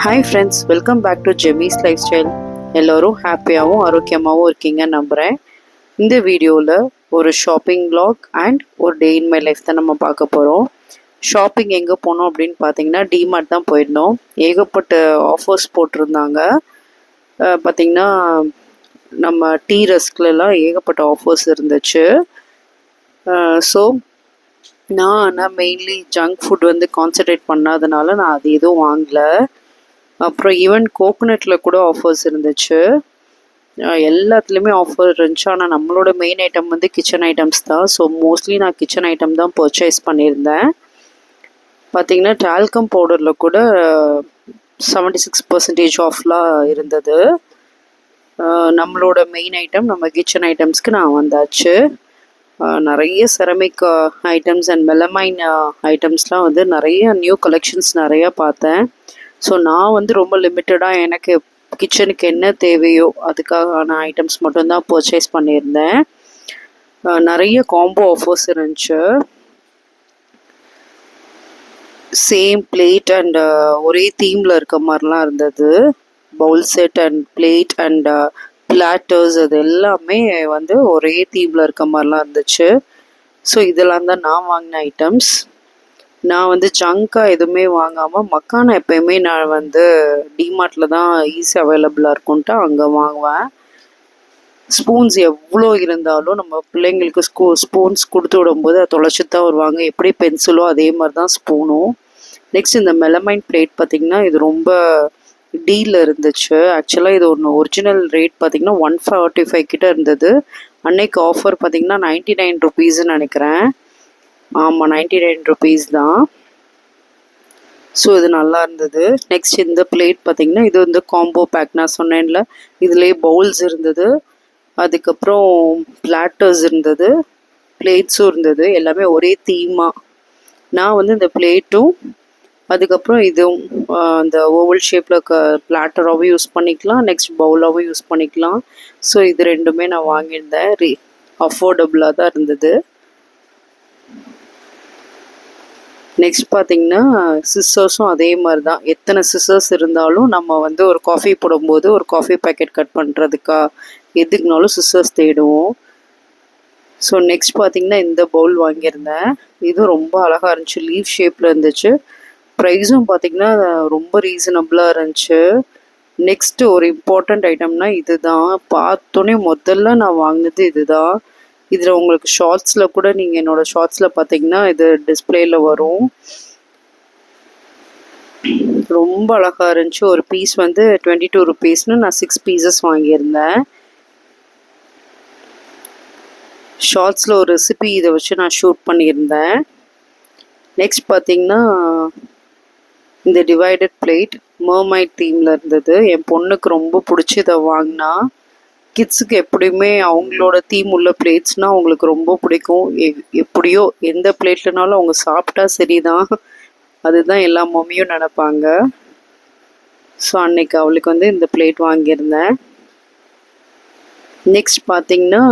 Hi friends, welcome back to Jemis lifestyle. எல்லோரும் ஹாப்பியாகவும் ஆரோக்கியமாகவும் இருக்கீங்கன்னு நம்புகிறேன். இந்த வீடியோவில் ஒரு ஷாப்பிங் vlog அண்ட் ஒரு டே இன் மை லைஃப் தான் நம்ம பார்க்க போகிறோம். ஷாப்பிங் எங்கே போனோம் அப்படின்னு பார்த்தீங்கன்னா டிமார்ட் தான் போயிருந்தோம். ஏகப்பட்ட ஆஃபர்ஸ் போட்டிருந்தாங்க. பார்த்திங்கன்னா நம்ம டீ ரஸ்க்லலாம் ஏகப்பட்ட ஆஃபர்ஸ் இருந்துச்சு. ஸோ நான் மெயின்லி ஜங்க் ஃபுட் வந்து கான்சன்ட்ரேட் பண்ணாதனால நான் அது எதுவும் வாங்கலை. அப்புறம் ஈவன் கோகோனட்டில் கூட ஆஃபர்ஸ் இருந்துச்சு. எல்லாத்துலேயுமே ஆஃபர் இருந்துச்சு. ஆனால் நம்மளோட மெயின் ஐட்டம் வந்து கிச்சன் ஐட்டம்ஸ் தான். ஸோ மோஸ்ட்லி நான் கிச்சன் ஐட்டம் தான் பர்ச்சேஸ் பண்ணியிருந்தேன். பார்த்திங்கன்னா டால்கம் பவுடரில் கூட 76% ஆஃப்லாம் இருந்தது. நம்மளோட மெயின் ஐட்டம் நம்ம கிச்சன் ஐட்டம்ஸ்க்கு நான் வந்தாச்சு. நிறைய செரமிக் ஐட்டம்ஸ் அண்ட் மெலமைன் ஐட்டம்ஸ்லாம் வந்து நிறைய நியூ கலெக்ஷன்ஸ் நிறையா பார்த்தேன். ஸோ நான் வந்து ரொம்ப லிமிட்டடாக எனக்கு கிச்சனுக்கு என்ன தேவையோ அதுக்கான ஐட்டம்ஸ் மட்டும்தான் பர்ச்சேஸ் பண்ணியிருந்தேன். நிறைய காம்போ ஆஃபர்ஸ் இருந்துச்சு. சேம் பிளேட் அண்ட் ஒரே தீமில் இருக்க மாதிரிலாம் இருந்தது. Bowl set and plate and platters அது எல்லாமே வந்து ஒரே தீமில் இருக்க மாதிரிலாம் இருந்துச்சு. ஸோ இதெல்லாம் தான் நான் வாங்கின ஐட்டம்ஸ். நான் வந்து ஜங்காக எதுவுமே வாங்காமல் மக்கானா எப்போயுமே நான் வந்து டிமார்ட்டில் தான் ஈஸி அவைலபிளாக இருக்கும்ன்ட்டு அங்கே வாங்குவேன். ஸ்பூன்ஸ் எவ்வளோ இருந்தாலும் நம்ம பிள்ளைங்களுக்கு ஸ்பூன்ஸ் கொடுத்து விடும்போது அதை தொலைச்சி தான் வருவாங்க. எப்படி பென்சிலோ அதே மாதிரி தான் ஸ்பூனும். நெக்ஸ்ட் இந்த மெலமைன் பிளேட் பார்த்திங்கன்னா இது ரொம்ப டீலில் இருந்துச்சு. ஆக்சுவலாக இது ஒரிஜினல் ரேட் பார்த்திங்கன்னா 145 கிட்ட இருந்தது. அன்னைக்கு ஆஃபர் பார்த்திங்கன்னா 99 ருபீஸ்ன்னு நினைக்கிறேன். ஆமாம், 99 ருபீஸ் தான். ஸோ இது நல்லா இருந்தது. நெக்ஸ்ட் இந்த பிளேட் பார்த்திங்கன்னா இது வந்து காம்போ பேக். நான் சொன்னேன்ல, இதுலேயே பவுல்ஸ் இருந்தது, அதுக்கப்புறம் பிளாட்டர்ஸ் இருந்தது, பிளேட்ஸும் இருந்தது. எல்லாமே ஒரே தீமாக. நான் வந்து இந்த பிளேட்டும் அதுக்கப்புறம் இதுவும் அந்த ஓவல் ஷேப்பில் பிளாட்டராகவும் யூஸ் பண்ணிக்கலாம், நெக்ஸ்ட் பவுலாகவும் யூஸ் பண்ணிக்கலாம். ஸோ இது ரெண்டுமே நான் வாங்கியிருந்தேன். அஃபோர்டபுளாக தான் இருந்தது. நெக்ஸ்ட் பார்த்திங்கன்னா சிஸ்ஸர்ஸும் அதே மாதிரி தான். எத்தனை சிஸ்ஸர்ஸ் இருந்தாலும் நம்ம வந்து ஒரு காஃபி போடும்போது ஒரு காஃபி பேக்கெட் கட் பண்ணுறதுக்கா எதுக்குனாலும் சிஸ்ஸர்ஸ் தேடுவோம். ஸோ நெக்ஸ்ட் பார்த்திங்கன்னா இந்த பவுல் வாங்கியிருந்தேன். இதுவும் ரொம்ப அழகாக இருந்துச்சு, லீவ் ஷேப்பில் இருந்துச்சு. ப்ரைஸும் பார்த்திங்கன்னா ரொம்ப ரீசனபிளாக இருந்துச்சு. நெக்ஸ்ட்டு ஒரு இம்பார்ட்டண்ட் ஐட்டம்னா இது தான். பார்த்தோன்னே முதல்ல நான் வாங்கினது இது தான். இதில் உங்களுக்கு ஷார்ட்ஸில் கூட நீங்கள் என்னோடய ஷார்ட்ஸில் பார்த்தீங்கன்னா இது டிஸ்பிளேயில் வரும். ரொம்ப அழகாக இருந்துச்சு. ஒரு பீஸ் வந்து 22 ருபீஸ்னு நான் 6 பீசஸ் வாங்கியிருந்தேன். ஷார்ட்ஸில் ஒரு ரெசிபி இதை வச்சு நான் ஷூட் பண்ணியிருந்தேன். நெக்ஸ்ட் பார்த்திங்கன்னா இந்த டிவைடட் பிளேட் மர்மைட் தீமில் இருந்தது. என் பொண்ணுக்கு ரொம்ப பிடிச்சி இதை வாங்கினா. கிட்ஸுக்கு எப்படியுமே அவங்களோட தீம் உள்ள பிளேட்ஸ்னால் அவங்களுக்கு ரொம்ப பிடிக்கும். எப்படியோ எந்த பிளேட்லனாலும் அவங்க சாப்பிட்டா சரிதான், அதுதான் எல்லா மம்மியும் நினப்பாங்க. ஸோ அன்னைக்கு அவளுக்கு வந்து இந்த பிளேட் வாங்கியிருந்தேன். நெக்ஸ்ட் பார்த்திங்கன்னா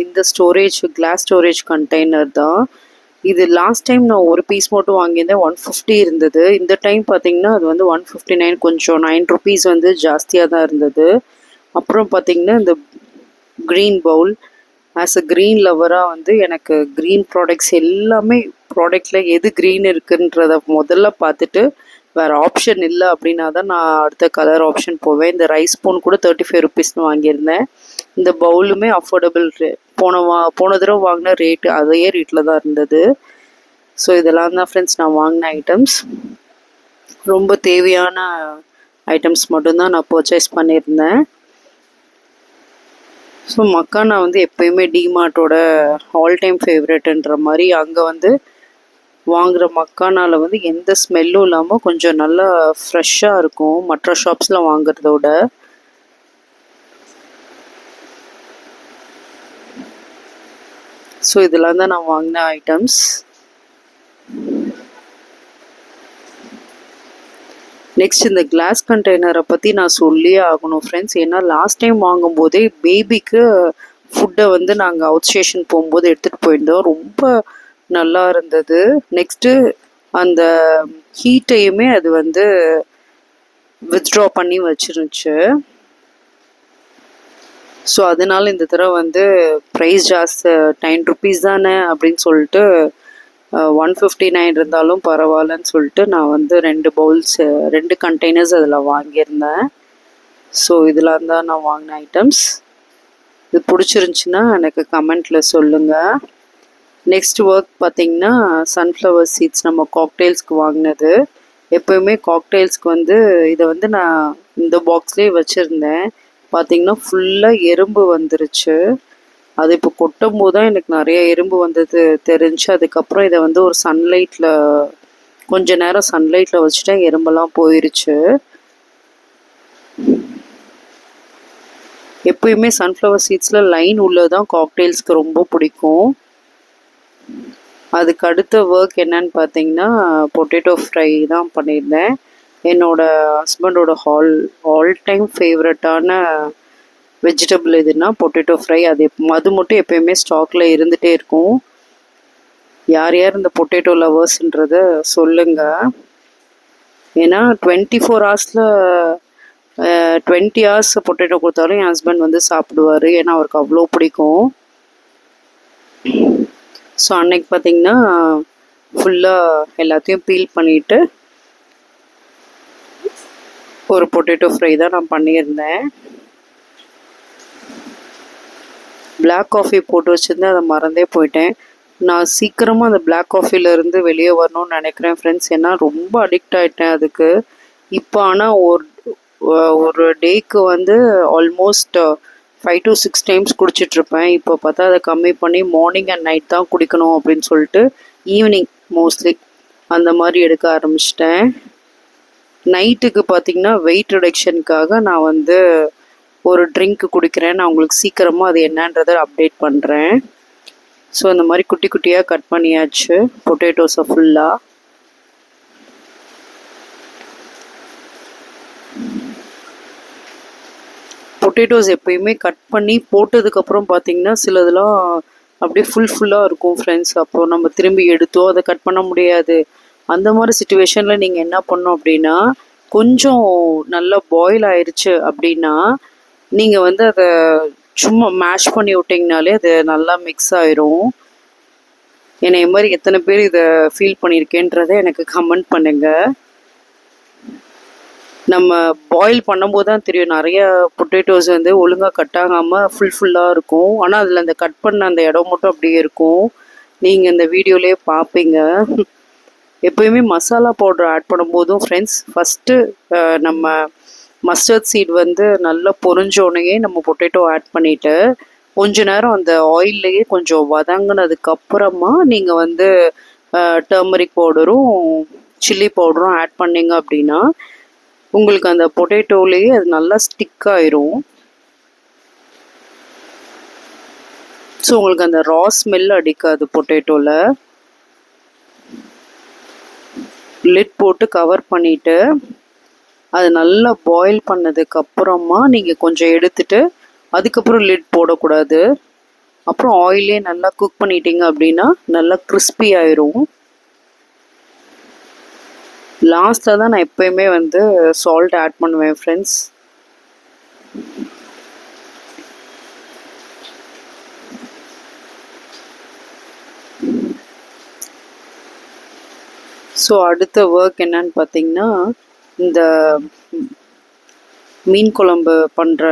இந்த ஸ்டோரேஜ் கிளாஸ் ஸ்டோரேஜ் கண்டெய்னர் தான். இது லாஸ்ட் டைம் நான் ஒரு பீஸ் மட்டும் வாங்கியிருந்தேன், 150 இருந்தது. இந்த டைம் பார்த்திங்கன்னா அது வந்து 159, கொஞ்சம் 9 ருபீஸ் வந்து ஜாஸ்தியாக தான் இருந்தது. அப்புறம் பார்த்திங்கன்னா இந்த green bowl. As a green லவராக வந்து எனக்கு க்ரீன் ப்ராடக்ட்ஸ் எல்லாமே ப்ராடக்டில் எது க்ரீன் இருக்குன்றத முதல்ல பார்த்துட்டு வேறு ஆப்ஷன் இல்லை அப்படின்னா தான் நான் அடுத்த கலர் ஆப்ஷன் போவேன். இந்த ரைஸ் ஸ்பூன் கூட 35 ருபீஸ்னு வாங்கியிருந்தேன். இந்த பவுலுமே அஃபோர்டபுள் போன தடவை வாங்கின ரேட்டு அதே ரேட்டில் தான் இருந்தது. ஸோ இதெல்லாம் தான் ஃப்ரெண்ட்ஸ் நான் வாங்கின ஐட்டம்ஸ். ரொம்ப தேவையான ஐட்டம்ஸ் மட்டும்தான் நான் பர்ச்சேஸ் பண்ணியிருந்தேன். ஸோ மக்கானா வந்து எப்போயுமே டிமார்ட்டோட ஆல் டைம் ஃபேவரெட்டுன்ற மாதிரி அங்கே வந்து வாங்குகிற மக்கானாவில் வந்து எந்த ஸ்மெல்லும் இல்லாமல் கொஞ்சம் நல்லா ஃப்ரெஷ்ஷாக இருக்கும் மற்ற ஷாப்ஸில் வாங்குறதோட. ஸோ இதெல்லாம் தான் நான் வாங்கின ஐட்டம்ஸ். நெக்ஸ்ட் இந்த கிளாஸ் கண்டெய்னரை பற்றி நான் சொல்லியே ஆகணும் ஃப்ரெண்ட்ஸ். ஏன்னா லாஸ்ட் டைம் வாங்கும்போதே பேபிக்கு ஃபுட்டை வந்து நாங்கள் அவுட் ஸ்டேஷன் போகும்போது எடுத்துகிட்டு போயிருந்தோம். ரொம்ப நல்லா இருந்தது. நெக்ஸ்ட்டு அந்த ஹீட்டையுமே அது வந்து வித்ட்ரா பண்ணி வச்சிருந்துச்சு. ஸோ அதனால இந்த தடவை வந்து ப்ரைஸ் ஜாஸ்தி, 9 ருபீஸ் தானே அப்படின்னு சொல்லிட்டு 159 இருந்தாலும் பரவாயில்லன்னு சொல்லிட்டு நான் வந்து 2 கண்டெய்னர்ஸ் அதில் வாங்கியிருந்தேன். ஸோ இதெல்லாம் தான் நான் வாங்கின ஐட்டம்ஸ். இது பிடிச்சிருந்துச்சின்னா எனக்கு கமெண்ட்டில் சொல்லுங்கள். நெக்ஸ்ட் ஒர்க் பார்த்திங்கன்னா சன்ஃப்ளவர் சீட்ஸ் நம்ம காக்டெயில்ஸ்க்கு வாங்கினது. எப்போயுமே காக்டெயில்ஸ்க்கு வந்து இதை வந்து நான் இந்த பாக்ஸ்லேயே வச்சுருந்தேன். பார்த்திங்கன்னா ஃபுல்லாக எறும்பு வந்துருச்சு. அது இப்போ கொட்டும் போது தான் எனக்கு நிறைய எறும்பு வந்தது தெரிஞ்சு. அதுக்கப்புறம் இதை வந்து ஒரு சன்லைட்டில் கொஞ்ச நேரம் சன்லைட்டில் வச்சுட்டேன், எறும்பெல்லாம் போயிருச்சு. எப்பயுமே சன்ஃப்ளவர் சீட்ஸில் லைன் உள்ளதான் காக்டெயில்ஸ்க்கு ரொம்ப பிடிக்கும். அதுக்கு அடுத்த ஒர்க் என்னன்னு பார்த்தீங்கன்னா பொட்டேட்டோ ஃப்ரை தான் பண்ணியிருந்தேன். என்னோடய ஹஸ்பண்டோட ஆல் டைம் ஃபேவரட்டான வெஜிடபிள் எதுனா பொட்டேட்டோ ஃப்ரை. அது மட்டும் எப்பயுமே ஸ்டாக்கில் இருந்துகிட்டே இருக்கும். யார் யார் இந்த பொட்டேட்டோ லவர்ஸ்ன்றத சொல்லுங்கள். ஏன்னா 24 ஹவர்ஸில் 20 ஹவர்ஸ் பொட்டேட்டோ கொடுத்தாலும் என் ஹஸ்பண்ட் வந்து சாப்பிடுவார். ஏன்னா அவருக்கு அவ்வளோ பிடிக்கும். ஸோ அன்னைக்கு பார்த்திங்கன்னா ஃபுல்லாக எல்லாத்தையும் பீல் பண்ணிவிட்டு ஒரு பொட்டேட்டோ ஃப்ரை தான் நான் பண்ணியிருந்தேன். பிளாக் காஃபி போட்டு வச்சுருந்தேன், அதை மறந்தே போயிட்டேன். நான் சீக்கிரமாக அந்த பிளாக் காஃபிலேருந்து வெளியே வரணும்னு நினைக்கிறேன் ஃப்ரெண்ட்ஸ். ஏன்னா ரொம்ப அடிக்ட் ஆகிட்டேன் அதுக்கு. இப்போ ஆனால் ஒரு டேக்கு வந்து ஆல்மோஸ்ட் 5 to 6 டைம்ஸ் குடிச்சிட்ருப்பேன். இப்போ பார்த்தா அதை கம்மி பண்ணி மார்னிங் அண்ட் நைட் தான் குடிக்கணும் அப்படின்னு சொல்லிட்டு ஈவினிங் மோஸ்ட்லி அந்த மாதிரி எடுக்க ஆரம்பிச்சிட்டேன். நைட்டுக்கு பார்த்திங்கன்னா வெயிட் ரிடக்ஷனுக்காக நான் வந்து ஒரு ட்ரிங்க் குடிக்கிறேன். நான் உங்களுக்கு சீக்கிரமாக அது என்னன்றதை அப்டேட் பண்ணுறேன். ஸோ இந்த மாதிரி குட்டி குட்டியாக கட் பண்ணியாச்சு பொட்டேட்டோஸை ஃபுல்லாக. பொட்டேட்டோஸ் எப்பயுமே கட் பண்ணி போட்டதுக்கப்புறம் பார்த்திங்கன்னா சிலதெல்லாம் அப்படியே ஃபுல்லாக இருக்கும் ஃப்ரெண்ட்ஸ். அப்போது நம்ம திரும்பி எடுத்தோ அதை கட் பண்ண முடியாது. அந்த மாதிரி சுச்சுவேஷனில் நீங்கள் என்ன பண்ணணும் அப்படின்னா, கொஞ்சம் நல்லா பாயில் ஆயிடுச்சு அப்படின்னா நீங்கள் வந்து அதை சும்மா மேஷ் பண்ணி விட்டிங்கனாலே அது நல்லா மிக்ஸ் ஆயிரும். என்னை மாதிரி எத்தனை பேர் இதை ஃபீல் பண்ணியிருக்கேன்றதை எனக்கு கமெண்ட் பண்ணுங்கள். நம்ம பாயில் பண்ணும்போது தான் தெரியும், நிறைய பொட்டேட்டோஸ் வந்து ஒழுங்காக கட் ஆகாமல் ஃபுல்லாக இருக்கும். ஆனால் அதில் அந்த கட் பண்ண அந்த இடம் மட்டும் அப்படியே இருக்கும். நீங்கள் இந்த வீடியோலேயே பார்ப்பீங்க. எப்போயுமே மசாலா பவுடர் ஆட் பண்ணும்போதும் ஃப்ரெண்ட்ஸ் ஃபஸ்ட்டு நம்ம மஸ்டர்ட் சீட் வந்து நல்லா பொரிஞ்சோடனே நம்ம பொட்டேட்டோ ஆட் பண்ணிவிட்டு கொஞ்ச நேரம் அந்த ஆயில்லையே கொஞ்சம் வதங்கினதுக்கப்புறமா நீங்கள் வந்து டர்மரிக் பவுடரும் சில்லி பவுடரும் ஆட் பண்ணிங்க அப்படின்னா உங்களுக்கு அந்த பொட்டேட்டோலேயே அது நல்லா ஸ்டிக் ஆயிரும். ஸோ உங்களுக்கு அந்த ரா ஸ்மெல் அடிக்காது பொட்டேட்டோவில். லிட் போட்டு கவர் பண்ணிவிட்டு அது நல்லா பாயில் பண்ணதுக்கப்புறமா நீங்கள் கொஞ்சம் எடுத்துட்டு அதுக்கப்புறம் லிட் போடக்கூடாது. அப்புறம் ஆயிலே நல்லா குக் பண்ணிட்டீங்க அப்படின்னா நல்லா கிறிஸ்பி ஆயிரும். லாஸ்ட்டாக தான் நான் எப்போயுமே வந்து சால்ட் ஆட் பண்ணுவேன் ஃப்ரெண்ட்ஸ். ஸோ அடுத்த ஒர்க் என்னன்னு பார்த்தீங்கன்னா, இந்த மீன் குழம்பு பண்ணுற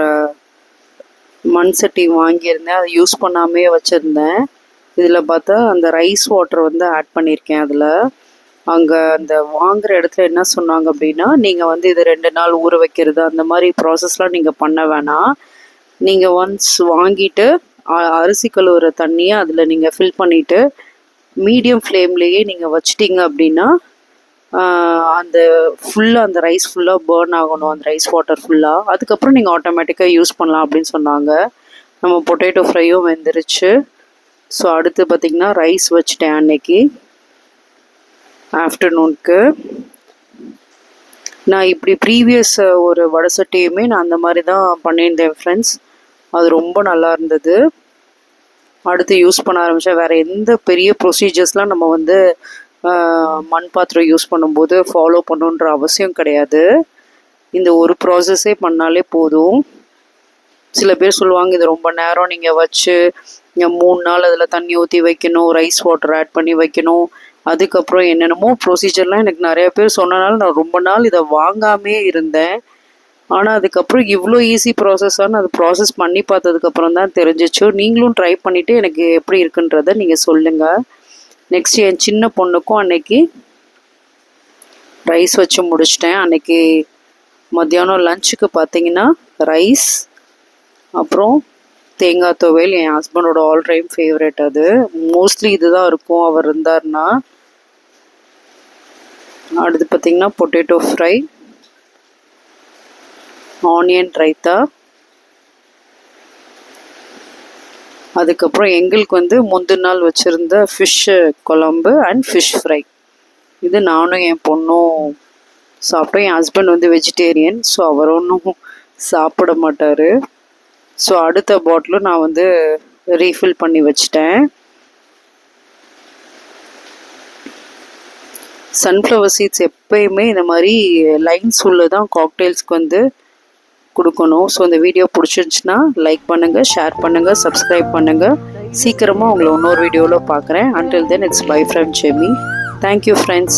மண் சட்டி வாங்கியிருந்தேன். அதை யூஸ் பண்ணாமே வச்சுருந்தேன். இதில் பார்த்தா அந்த ரைஸ் வாட்டர் வந்து ஆட் பண்ணியிருக்கேன். அதில் அங்கே அந்த வாங்குகிற இடத்துல என்ன சொன்னாங்க அப்படின்னா, நீங்கள் வந்து இது 2 நாள் ஊற வைக்கிறது அந்த மாதிரி ப்ராசஸ்லாம் நீங்கள் பண்ண வேணாம். நீங்கள் ஒன்ஸ் வாங்கிட்டு அரிசி கழுவுற தண்ணியை அதில் நீங்கள் ஃபில் பண்ணிவிட்டு மீடியம் ஃப்ளேம்லேயே நீங்கள் வச்சிட்டிங்க அப்படின்னா அந்த ஃபுல்லாக அந்த ரைஸ் ஃபுல்லாக பேர்ன் ஆகணும், அந்த ரைஸ் வாட்டர் ஃபுல்லாக. அதுக்கப்புறம் நீங்கள் ஆட்டோமேட்டிக்காக யூஸ் பண்ணலாம் அப்படின்னு சொன்னாங்க. நம்ம பொட்டேட்டோ ஃப்ரையும் வெந்துருச்சு. ஸோ அடுத்து பார்த்திங்கன்னா ரைஸ் வச்சுட்டேன் அன்னைக்கு ஆஃப்டர்நூனுக்கு. நான் இப்படி ப்ரீவியஸ் ஒரு வடை சட்டியுமே நான் அந்த மாதிரி தான் பண்ணியிருந்தேன் ஃப்ரெண்ட்ஸ். அது ரொம்ப நல்லா இருந்தது. அடுத்து யூஸ் பண்ண ஆரம்பித்தேன். வேறு எந்த பெரிய ப்ரொசீஜர்ஸ்லாம் நம்ம வந்து மண் பாத்திரம் யூஸ் பண்ணும்போது ஃபாலோ பண்ணுன்ற அவசியம் கிடையாது. இந்த ஒரு ப்ராசஸே பண்ணாலே போதும். சில பேர் சொல்லுவாங்க இது ரொம்ப நேரம் நீங்கள் வச்சு 3 நாள் அதில் தண்ணி ஊற்றி வைக்கணும், ரைஸ் வாட்டர் ஆட் பண்ணி வைக்கணும், அதுக்கப்புறம் என்னென்னமோ ப்ரொசீஜர்லாம் எனக்கு நிறைய பேர் சொன்னனால நான் ரொம்ப நாள் இதை வாங்காமே இருந்தேன். ஆனால் அதுக்கப்புறம் இவ்வளோ ஈஸி ப்ராசஸானு அது ப்ராசஸ் பண்ணி பார்த்ததுக்கப்புறம் தான் தெரிஞ்சிச்சு. நீங்களும் ட்ரை பண்ணிவிட்டு எனக்கு எப்படி இருக்குன்றதை நீங்கள் சொல்லுங்கள். நெக்ஸ்ட் என் சின்ன பொண்ணுக்கும் அன்னைக்கு ரைஸ் வச்சு முடிச்சிட்டேன். அன்னைக்கு மத்தியானம் லஞ்சுக்கு பார்த்தீங்கன்னா ரைஸ், அப்புறம் தேங்காய் துவையல். என் ஹஸ்பண்டோட ஆல் டைம் ஃபேவரட் அது. மோஸ்ட்லி இதுதான் இருக்கும் அவர் இருந்தார்னா. அடுத்து பார்த்தீங்கன்னா பொட்டேட்டோ ஃப்ரை, ஆனியன் ரைத்தா, அதுக்கப்புறம் எங்களுக்கு முந்தின நாள் வச்சுருந்த ஃபிஷ் குழம்பு அண்ட் ஃபிஷ் ஃப்ரை. இது நானும் என் பொண்ணும் சாப்பிட்டோம். என் ஹஸ்பண்ட் வெஜிடேரியன், ஸோ அவர் ஒன்றும் சாப்பிட மாட்டார். ஸோ அடுத்த பாட்டிலும் நான் ரீஃபில் பண்ணி வச்சிட்டேன். சன்ஃப்ளவர் சீட்ஸ் எப்பயுமே இந்த மாதிரி லைன்ஸ் உள்ளதான் காக்டெயில்ஸ்க்கு கொடுக்கணும். ஸோ இந்த வீடியோ பிடிச்சிருந்துச்சுன்னா லைக் பண்ணுங்கள், ஷேர் பண்ணுங்கள், சப்ஸ்கிரைப் பண்ணுங்கள். சீக்கிரமாக உங்களை இன்னொரு வீடியோவில் பார்க்குறேன். Until then, it's bye from Jemmy. Thank you, friends.